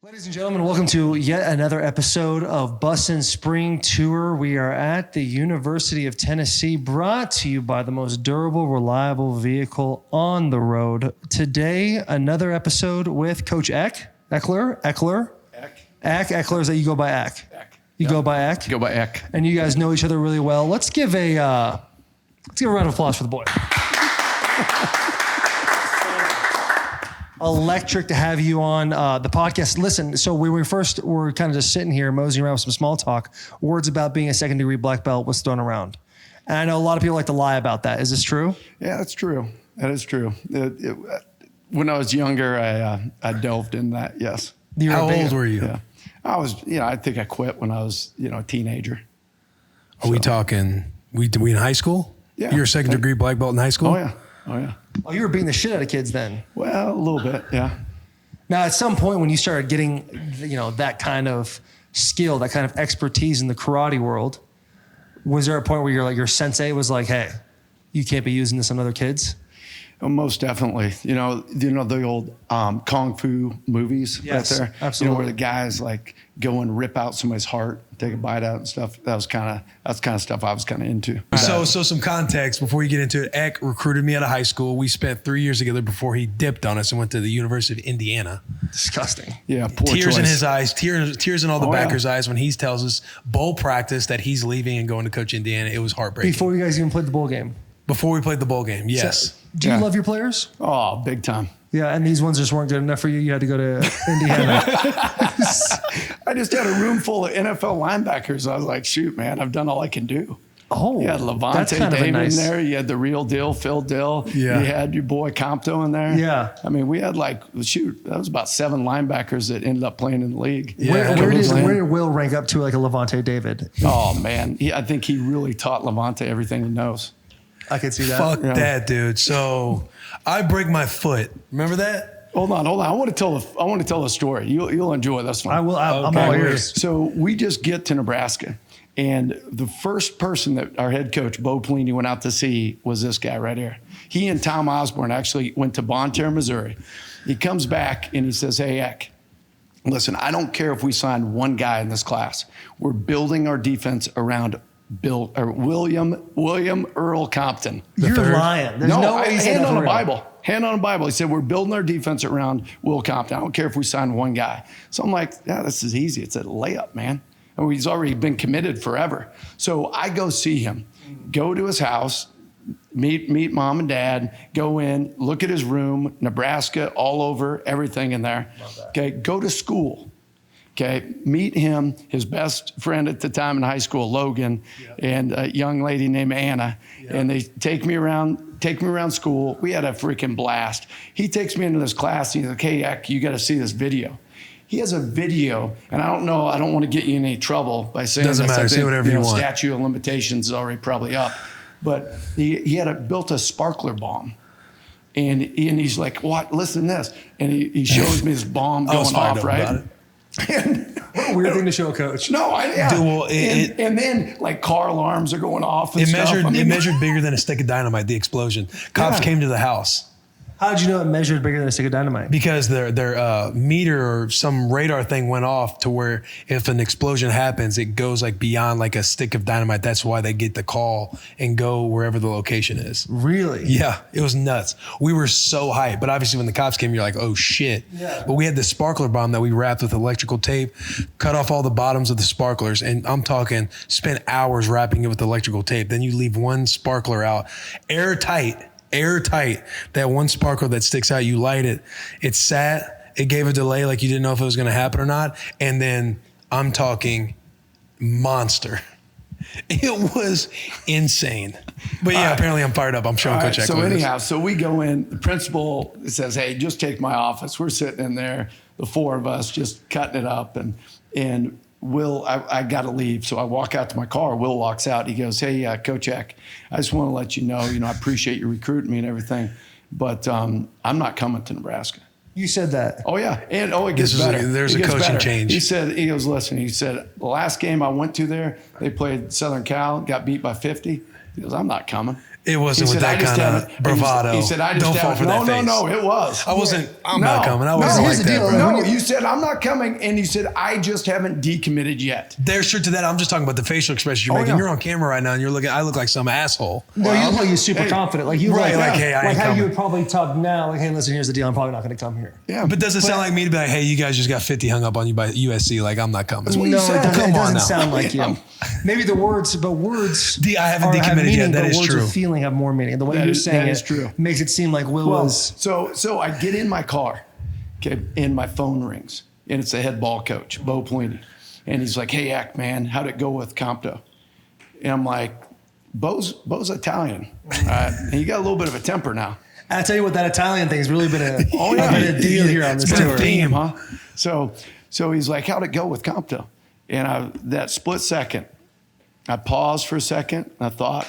Ladies and gentlemen, welcome to yet another episode of Bussin Spring Tour. We are at the University of Tennessee, brought to you by the most durable, reliable vehicle on the road. Today, another episode with Coach Ekeler. Ekeler, is that you go by Ek? You go by Ek? Go by Ek. And you guys know each other really well. Let's give a round of applause for the boy. Electric to have you on the podcast. Listen, so when we first were kind of just sitting here moseying around with some small talk, words about being a second-degree black belt was thrown around. And I know a lot of people like to lie about that. Is this true? Yeah, that's true. That is true. When I was younger, I delved in that, yes. How old were you? Yeah. I was, I think I quit when I was, a teenager. Are we talking, we in high school? Yeah. You're a second-degree black belt in high school? Oh, yeah. Oh, you were beating the shit out of kids then. Well, a little bit, yeah. Now, at some point when you started getting, that kind of skill, that kind of expertise in the karate world, was there a point where your sensei was like, hey, you can't be using this on other kids? Oh, most definitely. The old Kung Fu movies yes, right there? Absolutely. Where the guys like go and rip out somebody's heart, take a bite out and stuff. That's kind of stuff I was kind of into. So some context before you get into it. Ek recruited me out of high school. We spent 3 years together before he dipped on us and went to the University of Indiana. Disgusting. Yeah, poor tears choice. in his eyes, tears in all the backers' yeah. eyes when he tells us bowl practice that he's leaving and going to coach Indiana. It was heartbreaking. Before you guys even played the bowl game? Before we played the bowl game, yes. So, do you love your players? Oh, big time. Yeah, and these ones just weren't good enough for you. You had to go to Indiana. I just had a room full of NFL linebackers. I was like, shoot, man, I've done all I can do. Oh, you had Lavonte David in there. You had the real deal, Phil Dill. Yeah. You had your boy Compton in there. Yeah. I mean, we had that was about 7 linebackers that ended up playing in the league. Yeah. Where did Will rank up to like a Lavonte David? Oh, man. I think he really taught Lavonte everything he knows. I could see that. Fuck that, dude. So I break my foot. Remember that? Hold on. I want to tell a story. You'll enjoy this one. I will. I'm all ears. So we just get to Nebraska, and the first person that our head coach, Bo Pelini, went out to see was this guy right here. He and Tom Osborne actually went to Bonne Terre, Missouri. He comes back and he says, hey, Ek, listen, I don't care if we sign one guy in this class. We're building our defense around William Earl Compton. You're lying. There's no way he's hand on a Bible. Hand on a Bible. He said, we're building our defense around Will Compton. I don't care if we sign one guy. So I'm like, yeah, this is easy. It's a layup, man. And he's already been committed forever. So I go see him, go to his house, meet mom and dad, go in, look at his room, Nebraska, all over, everything in there. Okay, go to school. Okay, meet him, his best friend at the time in high school, Logan, and a young lady named Anna. And they take me around school. We had a freaking blast. He takes me into this class and he's like, hey, Ek, you got to see this video. He has a video, and I don't want to get you in any trouble by saying doesn't matter. Say whatever you want. Statute of limitations is already probably up. But he had built a sparkler bomb. And he's like, what? Listen to this. And he shows me this bomb going off, right? And what a weird thing to show a coach. No, yeah. Dude, well, and then like car alarms are going off. And it stuff. measured bigger than a stick of dynamite. The explosion. Cops came to the house. How did you know it measured bigger than a stick of dynamite? Because their meter or some radar thing went off to where if an explosion happens, it goes like beyond like a stick of dynamite. That's why they get the call and go wherever the location is. Really? Yeah, it was nuts. We were so hyped, but obviously when the cops came, you're like, oh shit. Yeah. But we had the sparkler bomb that we wrapped with electrical tape, cut off all the bottoms of the sparklers, and I'm talking spent hours wrapping it with electrical tape. Then you leave one sparkler out, airtight, that one sparkler that sticks out, you light it. It sat, it gave a delay like you didn't know if it was going to happen or not. And then I'm talking monster. It was insane. But yeah, apparently I'm fired up. I'm showing Coach Ekeler. So anyhow, so we go in, the principal says, hey, just take my office. We're sitting in there, the 4 of us just cutting it up. And Will, I got to leave. So I walk out to my car. Will walks out. He goes, hey, Coach Ek, I just want to let you know, I appreciate you recruiting me and everything, but I'm not coming to Nebraska. You said that. Oh, yeah. And it gets better. There's a coaching change. He goes, listen, the last game I went to there, they played Southern Cal, got beat by 50. He goes, I'm not coming. It wasn't with that kind of bravado. He said, I just don't fall for that face. No, it was. I wasn't, I'm not coming. I wasn't here's like the that, deal. bro. No, you said, I'm not coming. And you said, I just haven't decommitted yet. There's truth to that. I'm just talking about the facial expression you're making. yeah. You're on camera right now and you're looking, I look like some asshole. No, you look like you're super confident. Like you Right, like, like, hey, I like ain't how coming. you would probably talk now. Like, hey, listen, here's the deal. I'm probably not going to come here. Yeah. But does it sound like me to be like, hey, you guys just got 50 hung up on you by USC? Like, I'm not coming. what you No, said. it Come on doesn't now. sound like you. Maybe the words, but words. I haven't have decommitted meaning, yet. That but is words true. with feeling have more meaning. The way That you're is- saying that is it true. makes it seem like Will was. So I get in my car, okay, and my phone rings, and it's the head ball coach, Bo Pelini. And he's like, hey, Eck, man, how'd it go with Compton? And I'm like, Bo's Italian. And he got a little bit of a temper now. I tell you what, that Italian thing's really been a, been a deal here on this It's been a tour. theme. Huh? So he's like, how'd it go with Compton? And that split second, I paused for a second, and I thought,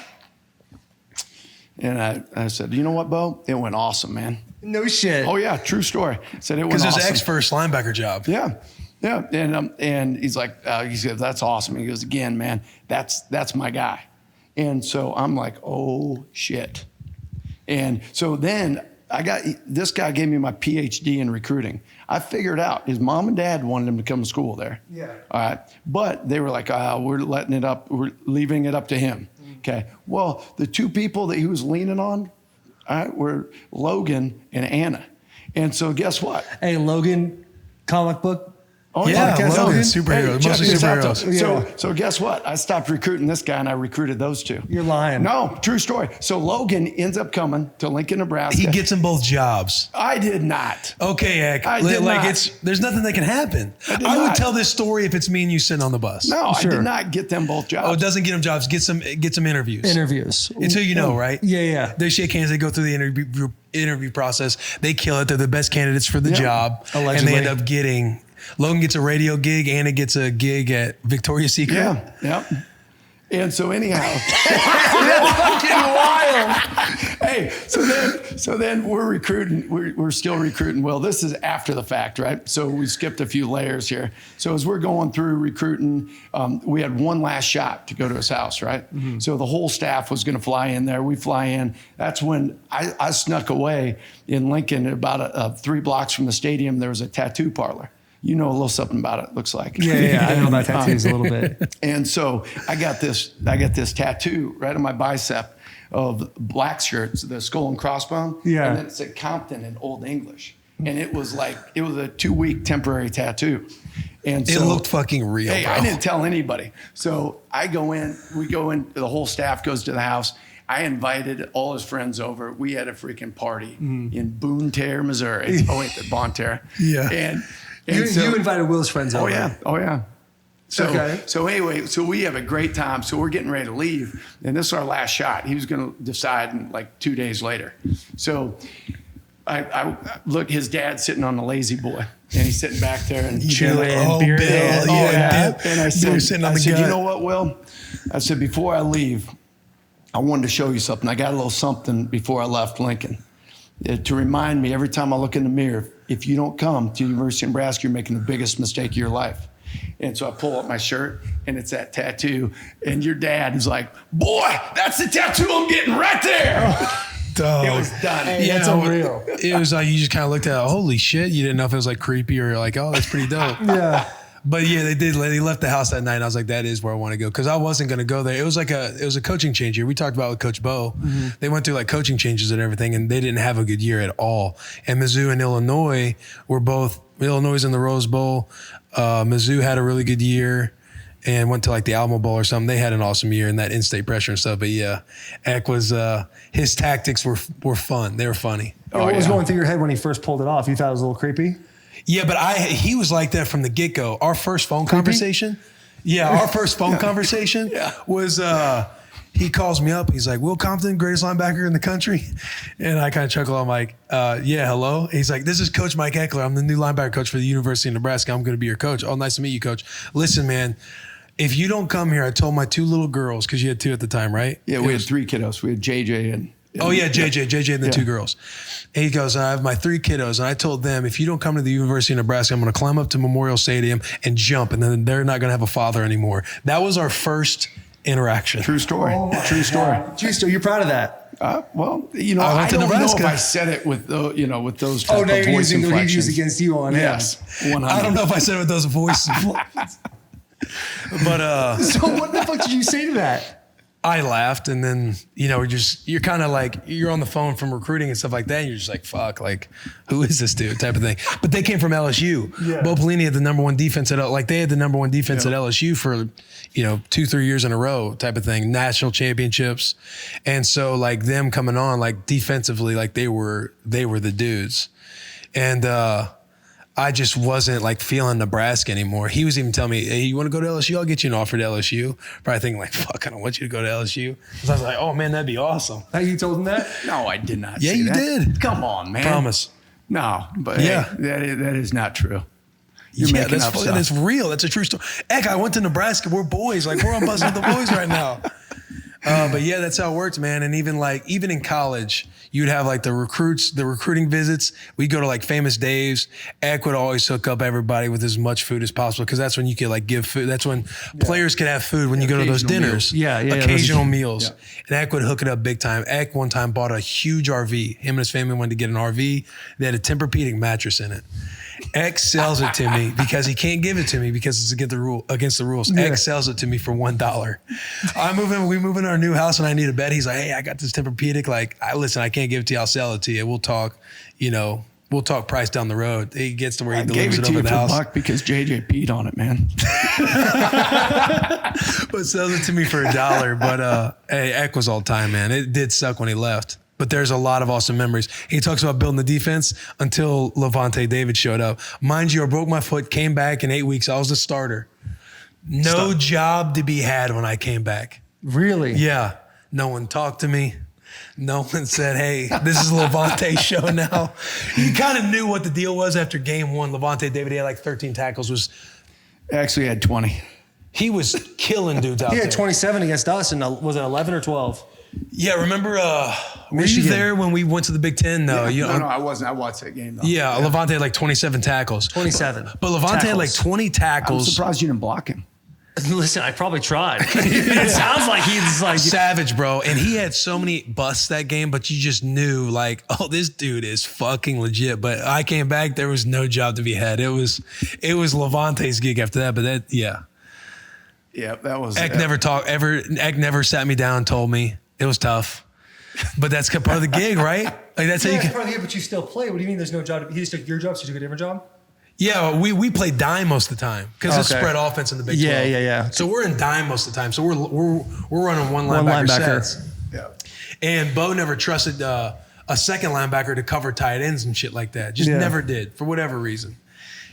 and I said, you know what, Bo? It went awesome, man. No shit. Oh, yeah, true story. I said, it went Because awesome. it's X first linebacker job. Yeah. Yeah. And he's like, he said, that's awesome. He goes, again, man, that's my guy. And so I'm like, oh shit. And so then this guy gave me my PhD in recruiting. I figured out his mom and dad wanted him to come to school there. Yeah. All right. But they were like, we're leaving it up to him. Okay. Well, the two people that he was leaning on, all right, were Logan and Anna. And so guess what? Hey, Logan, comic book. Oh, Yeah, podcast Logan, Logan. superhero, check mostly this out, superheroes. though. Yeah. So guess what? I stopped recruiting this guy and I recruited those two. You're lying. No, true story. So Logan ends up coming to Lincoln, Nebraska. He gets them both jobs. I did not. Okay, Eck. I did like not. there's nothing that can happen. I did I would not. tell this story if it's me and you sitting on the bus. No, Sure. I did not get them both jobs. Oh, it doesn't get them jobs. Get some interviews. Interviews. It's who you know, right? Yeah. They shake hands. They go through the interview process. They kill it. They're the best candidates for the Yeah. job. Allegedly. And they end up getting. Logan gets a radio gig. Anna gets a gig at Victoria's Secret. Yeah. And so anyhow, that's fucking wild. Hey, so then we're recruiting. We're still recruiting. Well, this is after the fact, right? So we skipped a few layers here. So as we're going through recruiting, we had one last shot to go to his house, right? Mm-hmm. So the whole staff was going to fly in there. We fly in. That's when I snuck away in Lincoln, about 3 blocks from the stadium. There was a tattoo parlor. You know a little something about it, looks like. Yeah. I know about tattoos a little bit. And so I got this tattoo right on my bicep of black shirts, the skull and crossbone. Yeah. And then it said Compton in Old English. And it was a 2-week temporary tattoo. And It so, looked fucking real, hey, bro. I didn't tell anybody. So we go in, the whole staff goes to the house. I invited all his friends over. We had a freaking party in Boone Terre, Missouri. Oh, wait, the Bon Terre. Yeah. And You invited Will's friends over. Oh yeah. So Okay. so anyway, so we have a great time. So we're getting ready to leave, and this is our last shot. He was going to decide in like 2 days later. So I look, his dad's sitting on the lazy boy, and he's sitting back there and Chilling. Oh, beer Bill. in. Yeah. And I They were said, sitting on the gut. you know what, Will? I said, before I leave, I wanted to show you something. I got a little something before I left Lincoln to remind me every time I look in the mirror, if you don't come to University of Nebraska, you're making the biggest mistake of your life. And so I pull up my shirt, and it's that tattoo. And your dad is like, boy, that's the tattoo I'm getting right there. Dog. It was done. Hey, that's unreal. It was like you just kind of looked at it, holy shit. You didn't know if it was like creepy or like, oh, that's pretty dope. Yeah. But yeah, they did. They left the house that night, and I was like, "That is where I want to go," because I wasn't going to go there. It was a coaching change year. We talked about with Coach Bo. Mm-hmm. They went through like coaching changes and everything, and they didn't have a good year at all. And Mizzou and Illinois were both. Illinois was in the Rose Bowl. Mizzou had a really good year and went to like the Alamo Bowl or something. They had an awesome year and that in-state pressure and stuff. But yeah, Eck was his tactics were fun. They were funny. What was going through your head when he first pulled it off? You thought it was a little creepy? Yeah, but he was like that from the get-go. Our first phone conversation. Yeah, our first phone conversation was he calls me up. He's like, Will Compton, greatest linebacker in the country. And I kind of chuckle. I'm like, yeah, hello. He's like, this is Coach Mike Ekeler. I'm the new linebacker coach for the University of Nebraska. I'm going to be your coach. Oh, nice to meet you, Coach. Listen, man, if you don't come here, I told my 2 little girls, because you had 2 at the time, right? Yeah, we had 3 kiddos. We had JJ and Oh, yeah, JJ and the 2 girls. And he goes, I have my 3 kiddos. And I told them, if you don't come to the University of Nebraska, I'm going to climb up to Memorial Stadium and jump. And then they're not going to have a father anymore. That was our first interaction. True story. True story. True story. You're proud of that. Well, I I went to don't know Nebraska. if I said it with with those type Oh, now of you're voice using the reviews inflections. against you on him. Yes, 100. I don't know if I said it with those voices, but So what the fuck did you say to that? I laughed, and then you're kind of like you're on the phone from recruiting and stuff like that. And you're just like, fuck, like who is this dude type of thing. But they came from LSU. Yeah. Bo Pelini had the number one defense at they had the number one defense at LSU for 2-3 years in a row type of thing, national championships, and so like them coming on like defensively like they were the dudes, and I just wasn't like feeling Nebraska anymore. He was even telling me, hey, you want to go to LSU? I'll get you an offer to LSU. Probably thinking like, fuck, I don't want you to go to LSU. So I was like, oh man, that'd be awesome. How you told him that? No, I did not. Yeah, say you that. did. Come on, man. Promise. No, but Yeah. hey, that is not true. You're Yeah, making that's up stuff. that's real. That's a true story. Heck, I went to Nebraska. We're boys. Like we're on Bussin With The Boys right now. But yeah, that's how it works, man. And even in college, you'd have like the recruiting visits. We'd go to like Famous Dave's. Eck would always hook up everybody with as much food as possible because that's when you could like give food. That's when players could have food when you go to those Occasional dinners. meals. Yeah, Occasional meals. Yeah. And Eck would hook it up big time. Eck one time bought a huge RV. Him and his family wanted to get an RV. They had a Tempur-Pedic mattress in it. X sells it to me because he can't give it to me because it's against the rules. Yeah. X sells it to me for $1. We move in our new house and I need a bed. He's like, hey, I got this Tempur-Pedic. Like, listen, I can't give it to you. I'll sell it to you. We'll talk, we'll talk price down the road. He gets to where he I delivers gave it it to over you the for house. $1 because JJ peed on it, man. But sells it to me for $1. But hey, Eck was all time, man. It did suck when he left. But there's a lot of awesome memories. He talks about building the defense until Lavonte David showed up. Mind you, I broke my foot, came back in 8 weeks. I was the starter. No job to be had when I came back. Really? Yeah. No one talked to me. No one said, hey, this is Lavonte's show now. You kind of knew what the deal was after game one. Lavonte David, he had like 13 tackles. Actually, had 20. He was killing dudes out He there. had 27 against us, and was it 11 or 12? Yeah, remember, were you Michigan. there when we went to the Big Ten? No, No, I wasn't. I watched that game, though. Yeah, Lavonte had like 27 tackles. 27. But Lavonte had like Tackles. 20 I'm tackles. surprised you didn't block him. Listen, I probably tried. It sounds like he's like Savage, bro. And he had so many busts that game, but you just knew like, oh, this dude is fucking legit. But I came back, there was no job to be had. It was Lavonte's gig after that. But yeah. Yeah, that was. Eck never sat me down and told me. It was tough. But that's part of the gig, right? Like that's how you yeah, can. part of the game, but you still play. What do you mean there's no job? He just took your job, so you took a different job? Yeah, we play dime most of the time because it's Okay. spread offense in the Big 12. Yeah. So we're in dime most of the time. So we're running one linebacker sets. Yeah. And Bo never trusted a second linebacker to cover tight ends and shit like that. Just Yeah. never did for whatever reason.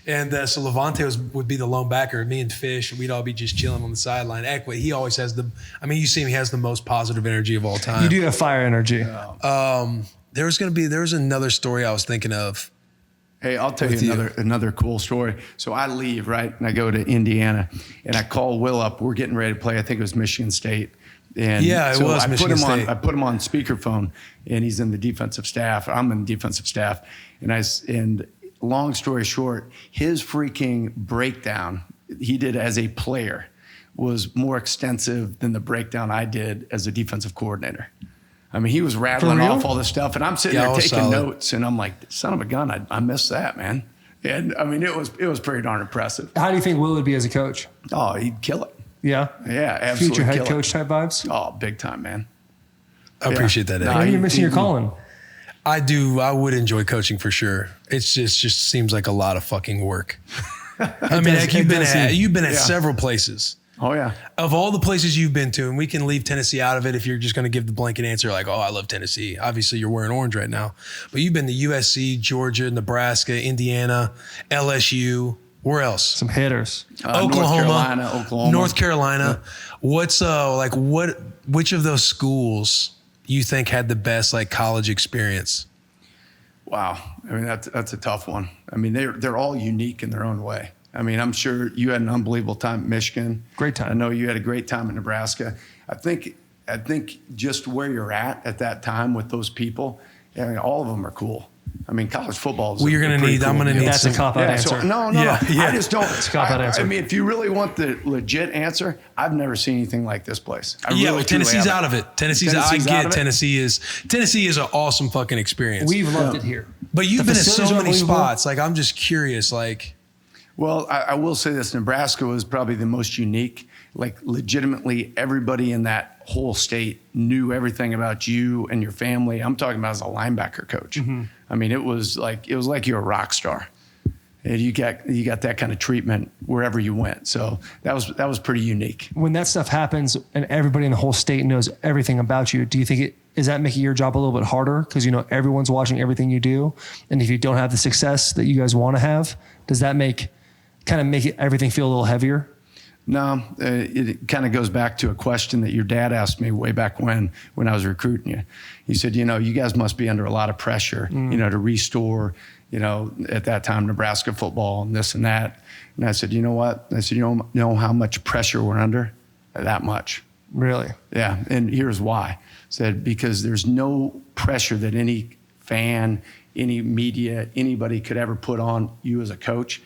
And so Lavonte would be the lone backer. Me and Fish, we'd all be just chilling on the sideline. Ekwit, he always has you see him, he has the most positive energy of all time. You do have fire energy. There was another story I was thinking of. Hey, I'll tell With you you. another cool story. So I leave, right? And I go to Indiana and I call Will up. We're getting ready to play. I think it was Michigan State. And Yeah, it so was I Michigan put him State. I put him on speakerphone and he's in the defensive staff. I'm in the defensive staff. And long story short, his freaking breakdown he did as a player was more extensive than the breakdown I did as a defensive coordinator. I mean, he was rattling real? off all this stuff, and I'm sitting Yeah, there I was taking solid. notes, and I'm like, son of a gun, I missed that, man. And I mean, it was pretty darn impressive. How do you think Will would be as a coach? Oh, he'd kill it. Yeah. Yeah, absolutely. Future head kill it. coach type vibes? Oh, big time, man. I appreciate that, Ed. Nah, Maybe you're he- missing your he- calling. I do. I would enjoy coaching for sure. It's just seems like a lot of fucking work. I mean, does- heck, it does seem- you've been at yeah. several places. Oh, yeah. Of all the places you've been to, and we can leave Tennessee out of it if you're just going to give the blanket answer like, oh, I love Tennessee. Obviously, you're wearing orange right now. But you've been to USC, Georgia, Nebraska, Indiana, LSU. Where else? Some hitters. Oklahoma. North Carolina. What's which of those schools you think had the best like college experience? Wow. I mean, that's a tough one. I mean, they're all unique in their own way. I mean, I'm sure you had an unbelievable time at Michigan. Great time. I know you had a great time at Nebraska. I think just where you're at that time with those people, I mean, all of them are cool. I mean, college football is Well, you're gonna pretty need. I'm cool gonna deal. need. That's a cop-out Yeah, answer. so, no. Yeah. I just don't. It's a cop-out answer. I mean, if you really want the legit answer, I've never seen anything like this place. I Yeah, really, well, truly Tennessee's haven't. out of it. Tennessee's Tennessee's I out get of it? Tennessee is an awesome fucking experience. We've loved it here. But you've The been at so facilities are many unbelievable. spots. Like, I'm just curious. Like, Well, I will say this: Nebraska was probably the most unique. Like, legitimately, everybody in that whole state knew everything about you and your family. I'm talking about as a linebacker coach. I mean, it was like you're a rock star. And you got that kind of treatment wherever you went. So that was pretty unique. When that stuff happens and everybody in the whole state knows everything about you, do you think is that making your job a little bit harder? Because, you know, everyone's watching everything you do. And if you don't have the success that you guys want to have, does that make everything feel a little heavier? No, it kind of goes back to a question that your dad asked me way back when I was recruiting you. He said, you know, you guys must be under a lot of pressure, you know, to restore, you know, at that time, Nebraska football and this and that. And I said, you know what? I said, you know how much pressure we're under? That much. Really? Yeah. And here's why. I said, because there's no pressure that any fan, any media, anybody could ever put on you as a coach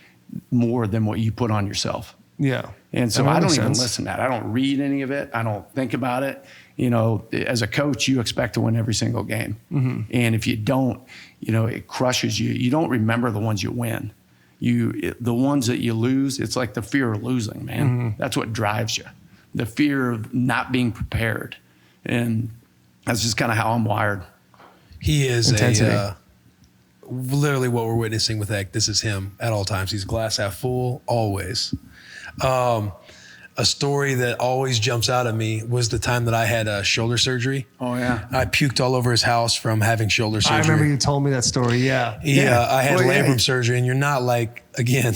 more than what you put on yourself. Yeah. And so That I don't makes even sense. listen to that. I don't read any of it. I don't think about it. You know, as a coach, you expect to win every single game. And if you don't, you know, it crushes you. You don't remember the ones you win. The ones that you lose, it's like the fear of losing, man. That's what drives you. The fear of not being prepared. And that's just kind of how I'm wired. he is Intensity. Literally what we're witnessing with Ek. This is him at all times. He's glass half full, always. A story that always jumps out at me was the time that I had shoulder surgery. Oh, yeah. I puked all over his house from having shoulder surgery. I remember you told me that story. Yeah. Yeah, I had Well, yeah. labrum surgery, and you're not like, again,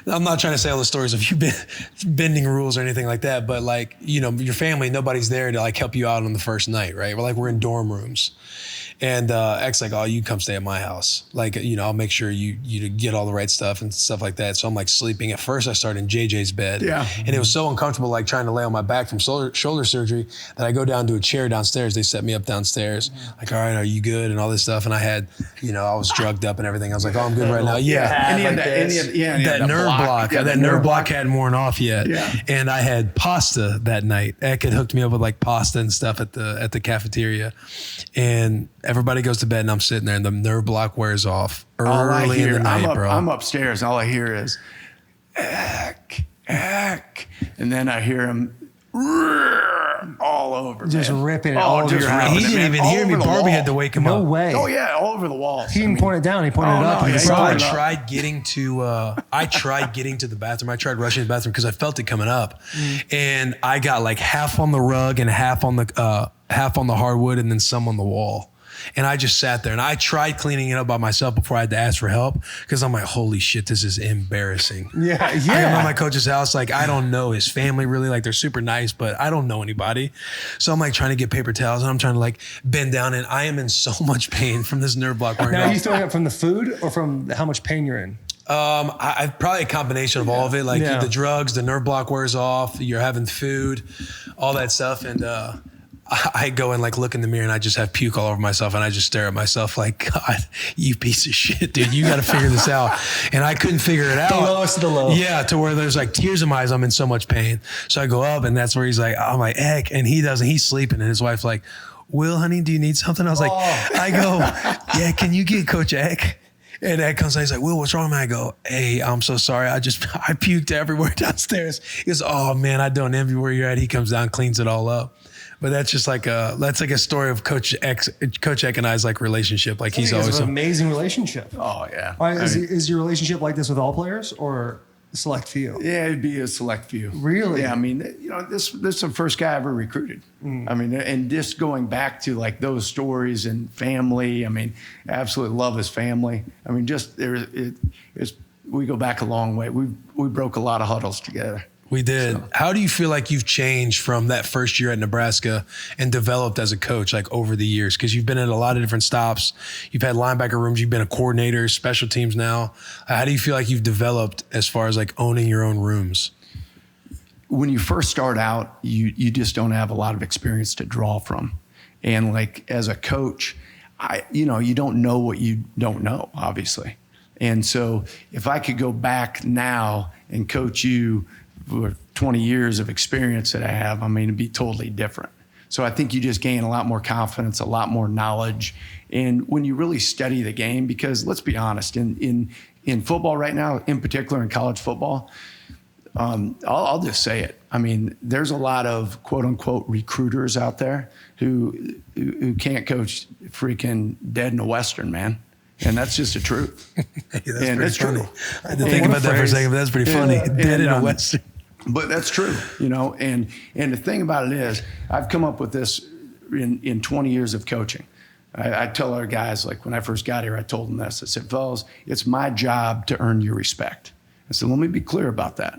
I'm not trying to say all the stories of you bending rules or anything like that, but like, you know, your family, nobody's there to like help you out on the first night, right? We're in dorm rooms. And X like, oh, you come stay at my house. Like, you know, I'll make sure you get all the right stuff and stuff like that. So I'm like sleeping. At first I started in JJ's bed. Yeah. And it was so uncomfortable, like trying to lay on my back from shoulder surgery, that I go down to a chair downstairs. They set me up downstairs. Like, all right, are you good? And all this stuff. And I had, you know, I was drugged up and everything. I was like, oh, I'm good right now. Yeah. And he had like that, and he this. had, yeah, and he had That nerve block. Yeah, that nerve block hadn't worn off yet. Yeah. And I had pasta that night. Ek had hooked me up with like pasta and stuff at the cafeteria. And everybody goes to bed and I'm sitting there and the nerve block wears off early in the night, bro. I'm upstairs and all I hear is, Ek. And then I hear him all over. Just man. ripping it all over just your house. ripping He it, didn't man. even All hear me. over the Barbie wall. had to wake him No up. way. Oh yeah, all over the walls. He didn't point it down. He pointed it Oh, up. no, and yeah, you he saw pointed it. it up. I tried getting to the bathroom. I tried rushing to the bathroom because I felt it coming up, and I got like half on the rug and half on the hardwood, and then some on the wall. And I just sat there and I tried cleaning it up by myself before I had to ask for help because I'm like, holy shit, this is embarrassing. Yeah. I'm at my coach's house. Like, I don't know his family really. Like, they're super nice, but I don't know anybody. So I'm like trying to get paper towels and I'm trying to like bend down, and I am in so much pain from this nerve block wearing Now, are you off. throwing up from the food or from how much pain you're in? I probably a combination of all of it. Like Yeah. the drugs, the nerve block wears off, you're having food, all that stuff. And, I go and like look in the mirror and I just have puke all over myself and I just stare at myself like, God, you piece of shit, dude, you got to figure this out. And I couldn't figure it out. The lowest of the low. Yeah, to where there's like tears in my eyes. I'm in so much pain. So I go up and that's where he's like, I'm like, heck. And he doesn't, he's sleeping. And his wife's like, Will, honey, do you need something? I was like, I go, yeah, can you get Coach Ek? And Ed comes in, he's like, Will, what's wrong? And I go, hey, I'm so sorry. I puked everywhere downstairs. He goes, oh man, I don't envy where you're at. He comes down, cleans it all up. But that's just like a story of Coach Ek and I's like relationship. Like he's always an amazing relationship. Oh yeah. All right, is your relationship like this with all players or select few? Yeah, it'd be a select few. Really? Yeah, I mean, you know, this is the first guy I ever recruited. I mean, and just going back to like those stories and family. I mean, absolutely love his family. I mean, just we go back a long way. We broke a lot of huddles together. We did. So. How do you feel like you've changed from that first year at Nebraska and developed as a coach, like over the years? Because you've been at a lot of different stops. You've had linebacker rooms. You've been a coordinator, special teams now. How do you feel like you've developed as far as like owning your own rooms? When you first start out, you just don't have a lot of experience to draw from. And like as a coach, you don't know what you don't know, obviously. And so if I could go back now and coach you for 20 years of experience that I have, I mean, it'd be totally different. So I think you just gain a lot more confidence, a lot more knowledge. And when you really study the game, because let's be honest, in football right now, in particular in college football, I'll just say it. I mean, there's a lot of quote unquote recruiters out there who can't coach freaking dead in a Western, man. And that's just the truth. Hey, that's and it's funny. true. I had to think about that for a second, but that's pretty funny. Dead in a Western. But that's true, and the thing about it is, I've come up with this in 20 years of coaching. I tell our guys, like when I first got here, I told them this. I said, fellas, it's my job to earn your respect. I said, let me be clear about that.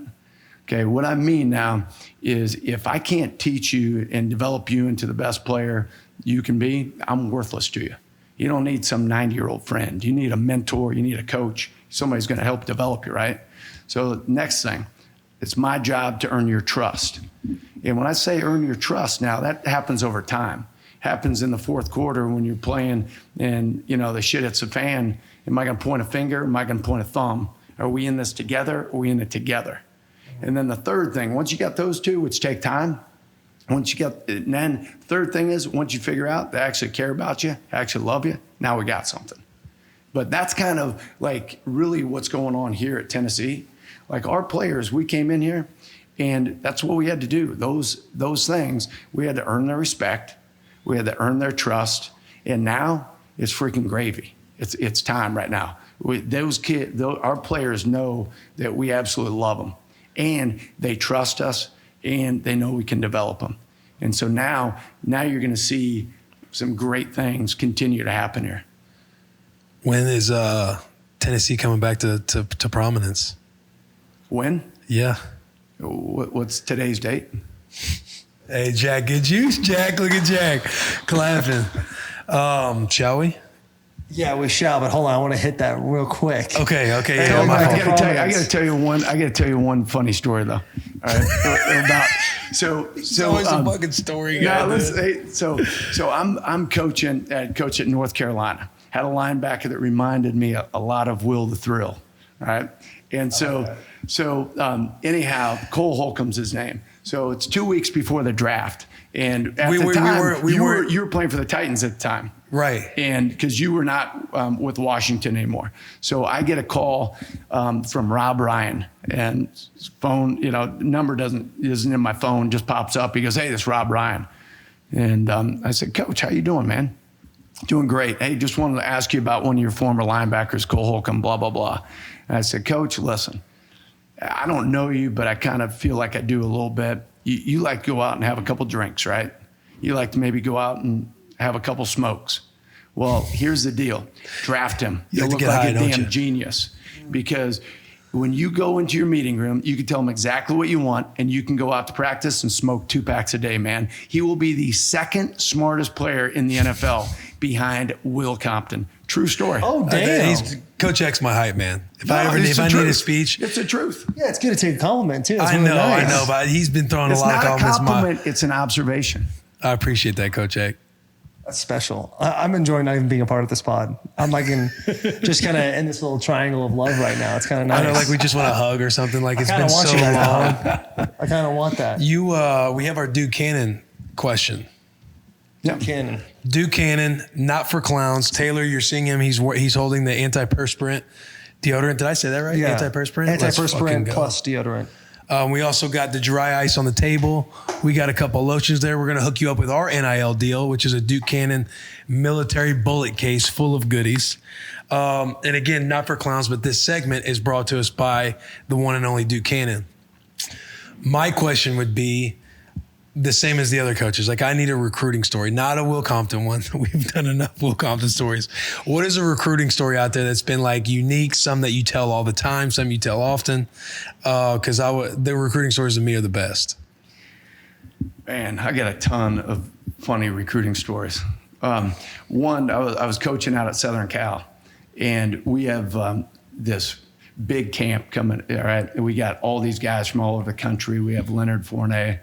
Okay, what I mean now is if I can't teach you and develop you into the best player you can be, I'm worthless to you. You don't need some 90-year-old friend. You need a mentor. You need a coach. Somebody's going to help develop you, right? So next thing. It's my job to earn your trust. And when I say earn your trust now, that happens over time. Happens in the fourth quarter when you're playing and, the shit hits the fan. Am I going to point a finger? Am I going to point a thumb? Are we in this together? Are we in it together? And then the third thing, once you got those two, which take time, and then third thing is once you figure out they actually care about you, actually love you, now we got something. But that's kind of like really what's going on here at Tennessee. Like our players, we came in here and that's what we had to do. Those things, we had to earn their respect. We had to earn their trust. And now it's freaking gravy. It's time right now. Our players know that we absolutely love them and they trust us and they know we can develop them. And so now you're going to see some great things continue to happen here. When is Tennessee coming back to prominence? When? Yeah. What's today's date? Hey, Jack, good juice, Jack. Look at Jack clapping. Shall we? Yeah, we shall. But hold on, I want to hit that real quick. Okay. Hey, Yeah, I got to tell you one funny story though. All right. It's always a fucking story. So I'm coaching at North Carolina. Had a linebacker that reminded me a lot of Will the Thrill. All right. And anyhow, Cole Holcomb's his name. So it's 2 weeks before the draft. And at the time, you were playing for the Titans at the time. Right. And because you were not with Washington anymore. So I get a call from Rob Ryan and his phone, number isn't in my phone, just pops up. He goes, hey, this is Rob Ryan. And I said, Coach, how you doing, man? Doing great. Hey, just wanted to ask you about one of your former linebackers, Cole Holcomb, blah, blah, blah. And I said, Coach, listen, I don't know you, but I kind of feel like I do a little bit. You like to go out and have a couple drinks, right? You like to maybe go out and have a couple smokes. Well, here's the deal. Draft him. You'll look like a damn genius. Because when you go into your meeting room, you can tell him exactly what you want, and you can go out to practice and smoke 2 packs a day, man. He will be the second smartest player in the NFL behind Will Compton. True story. Oh, damn. Coach X, my hype man. If I need a speech, it's the truth. Yeah, it's good to take a compliment too. I know, but he's been throwing a lot of compliments. It's not a compliment, it's an observation. I appreciate that, Coach X. That's special. I'm enjoying not even being a part of this pod. I'm like just kind of in this little triangle of love right now. It's kind of nice. I know, like we just want a hug or something. Like it's been so long. I kind of want that. We have our Duke Cannon question. Yeah. Cannon. Duke Cannon, not for clowns. Taylor, you're seeing him. He's holding the antiperspirant deodorant. Did I say that right? Yeah. Antiperspirant? Antiperspirant plus deodorant. We also got the dry ice on the table. We got a couple of lotions there. We're going to hook you up with our NIL deal, which is a Duke Cannon military bullet case full of goodies. And again, not for clowns, but this segment is brought to us by the one and only Duke Cannon. My question would be the same as the other coaches. Like, I need a recruiting story, not a Will Compton one. We've done enough Will Compton stories. What is a recruiting story out there that's been like unique, some that you tell all the time, some you tell often? Because the recruiting stories to me are the best. Man, I got a ton of funny recruiting stories. One, I was coaching out at Southern Cal, and we have this big camp coming. All right, we got all these guys from all over the country. We have Leonard Fournette,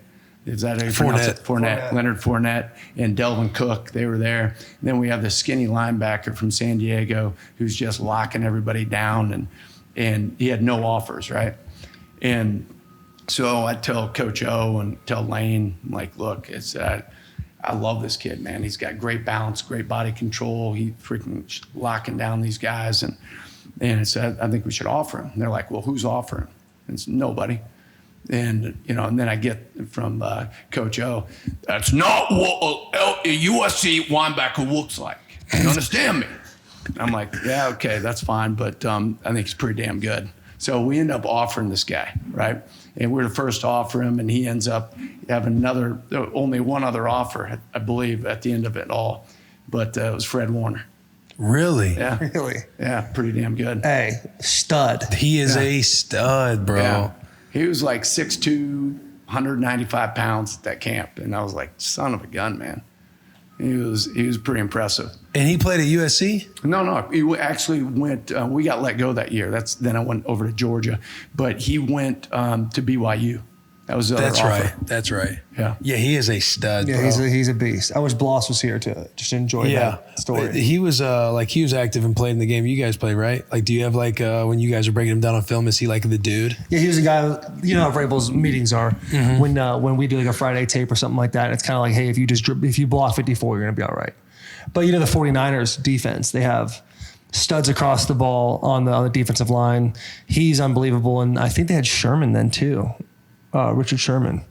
Is that how you pronounce it? Fournette. Fournette. Leonard Fournette and Delvin Cook, they were there. Then we have the skinny linebacker from San Diego who's just locking everybody down, and he had no offers, right? And so I tell Coach O and tell Lane, I'm like, look, I love this kid, man. He's got great balance, great body control. He freaking locking down these guys. And I said, I think we should offer him. And they're like, well, who's offering? And it's nobody. And, and then I get from Coach O, that's not what a USC linebacker looks like. You understand me? I'm like, yeah, okay, that's fine. But I think he's pretty damn good. So we end up offering this guy, right? And we're the first to offer him, and he ends up having only one other offer, I believe, at the end of it all. But it was Fred Warner. Really? Yeah. Really? Yeah, pretty damn good. Hey, stud. He is a stud, bro. Yeah. He was like 6'2", 195 pounds at that camp. And I was like, son of a gun, man. He was pretty impressive. And he played at USC? No. He actually went, we got let go that year. Then I went over to Georgia. But he went to BYU. That was the other offer. That's right. Yeah. Yeah, he is a stud, Yeah, bro. he's a beast. I wish Bloss was here to just enjoy that story. He was he was active and played in the game you guys played, right? Like, do you have when you guys are breaking him down on film, is he like the dude? Yeah, he was a guy. You know how Vrabel's meetings are. Mm-hmm. When we do like a Friday tape or something like that, it's kind of like, hey, if you block 54, you're gonna be all right. But the 49ers defense, they have studs across the ball on the defensive line. He's unbelievable, and I think they had Sherman then too, Richard Sherman.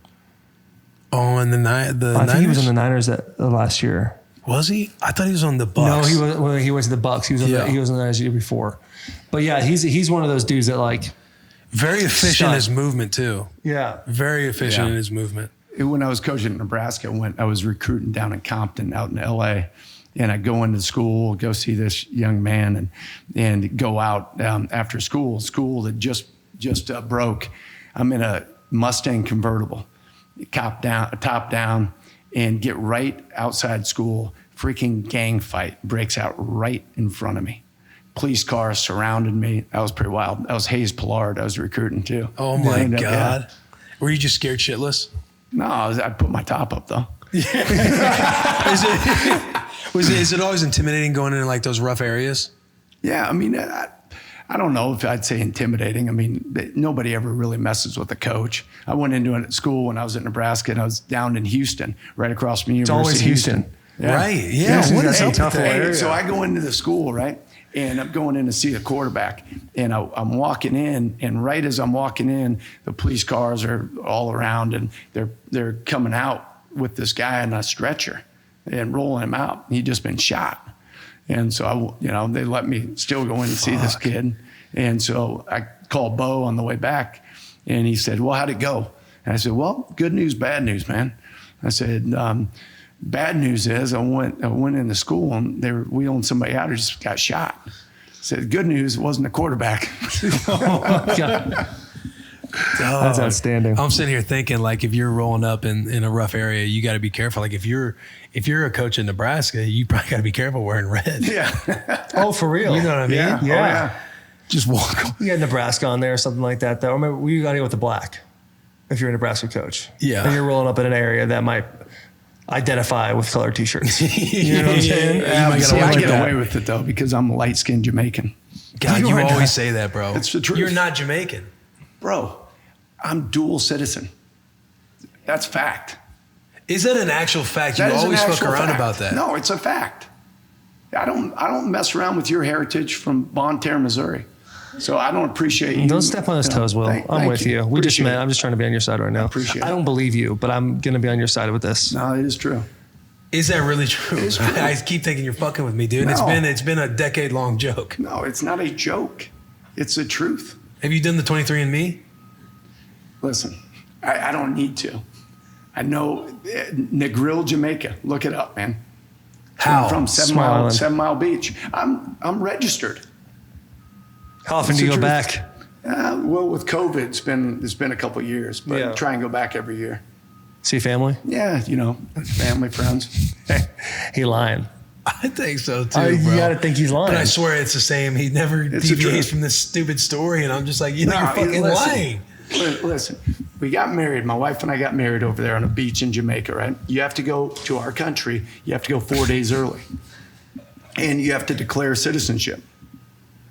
Oh, and the Niners? I think he was on the Niners last year. Was he? I thought he was on the Bucks. No, he went to the Bucks. He was on he was on the Niners the year before. But yeah, he's one of those dudes that like very efficient in his movement too. Yeah, very efficient in his movement. When I was coaching in Nebraska, I was recruiting down in Compton, out in LA, and I go into school, go see this young man, and go out after school. School that just broke. I'm in a Mustang convertible, top down, and get right outside school. Freaking gang fight breaks out right in front of me. Police cars surrounded me. That was pretty wild. That was Hayes Pillard I was recruiting too. Oh my God. Were you just scared shitless? No, I put my top up though. Is it always intimidating going into like those rough areas? Yeah, I mean, I don't know if I'd say intimidating. I mean, nobody ever really messes with a coach. I went into it at school when I was at Nebraska, and I was down in Houston, right across from University. It's always Houston. Yeah. Right, yeah. What is up with that? So I go into the school, right? And I'm going in to see the quarterback. And I'm walking in, and right as I'm walking in, the police cars are all around, and they're coming out with this guy in a stretcher and rolling him out. He'd just been shot. And so, they let me still go in and see this kid. And so I called Bo on the way back, and he said, well, how'd it go? And I said, well, good news, bad news, man. I said, bad news is I went into school, and they were wheeling somebody out who just got shot. I said, good news, it wasn't a quarterback. Oh, my God. That's outstanding. I'm sitting here thinking, like, if you're rolling up in a rough area, you got to be careful. Like, if you're a coach in Nebraska, you probably got to be careful wearing red. Yeah. Oh, for real? You know what I mean? Yeah. Yeah. Oh, yeah. Just walk. You got Nebraska on there or something like that, though. Remember, we got to go with the black if you're a Nebraska coach. Yeah. And you're rolling up in an area that might identify with colored T-shirts. You know what I'm saying? I get away with it, though, because I'm a light-skinned Jamaican. God, you always say that, bro. It's the truth. You're not Jamaican. Bro, I'm dual citizen. That's fact. Is that an actual fact? That You is an always fuck actual around fact. about that. No, it's a fact. I don't mess around with your heritage from Bonne Terre, Missouri. So I don't appreciate you. Don't step on his toes, Will. I'm with you. We just met. I'm just trying to be on your side right now. Appreciate it. I don't believe you, but I'm going to be on your side with this. No, it is true. Is that really true? It is true. I keep thinking you're fucking with me, dude. No. It's been a decade-long joke. No, it's not a joke. It's the truth. Have you done the 23andMe? Listen, I don't need to. I know Negril, Jamaica. Look it up, man. How? From Small Island. 7 Mile Beach. I'm registered. How often do you go back? Well, with COVID, it's been a couple of years, but Yeah. try and go back every year. See family? Yeah, family, friends. He lying. I think so too, You bro. got to think he's lying. But I swear it's the same. He never It's the deviates truth. from this stupid story, and I'm just like, you're No, fucking listen. lying. Listen, we got married. My wife and I got married over there on a beach in Jamaica, right? You have to go to our country. You have to go 4 days early. And you have to declare citizenship.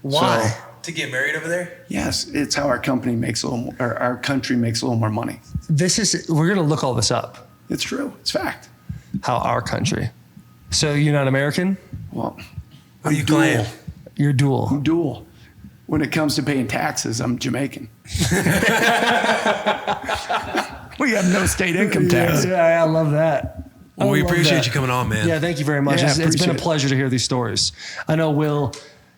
Why? So, To get married over there? yes, it's how our company makes a little more, or our country makes a little more money. We're going to look all this up. It's true. It's fact. How our country. So you're not American? Well, What do you claim? You're dual. I'm dual. When it comes to paying taxes, I'm Jamaican. We have no state income tax. Yeah, I love that. Well, I we love appreciate that. you coming on, man. Yeah, thank you very much. Yeah, It's been a appreciate it. pleasure to hear these stories. I know Will,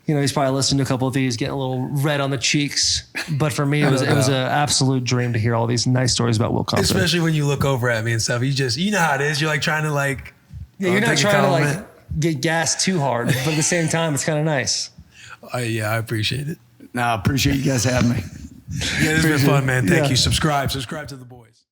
he's probably listened to a couple of these, getting a little red on the cheeks. But for me, it was an absolute dream to hear all these nice stories about Will Compton. Especially when you look over at me and stuff. You know how it is. You're like trying to like. Yeah, you're not take a trying to like compliment. get gassed too hard, but at the same time, it's kind of nice. Yeah, I appreciate it. No, I appreciate you guys having me. Yeah, this has been fun, man. Thank Yeah. you. Subscribe to the boys.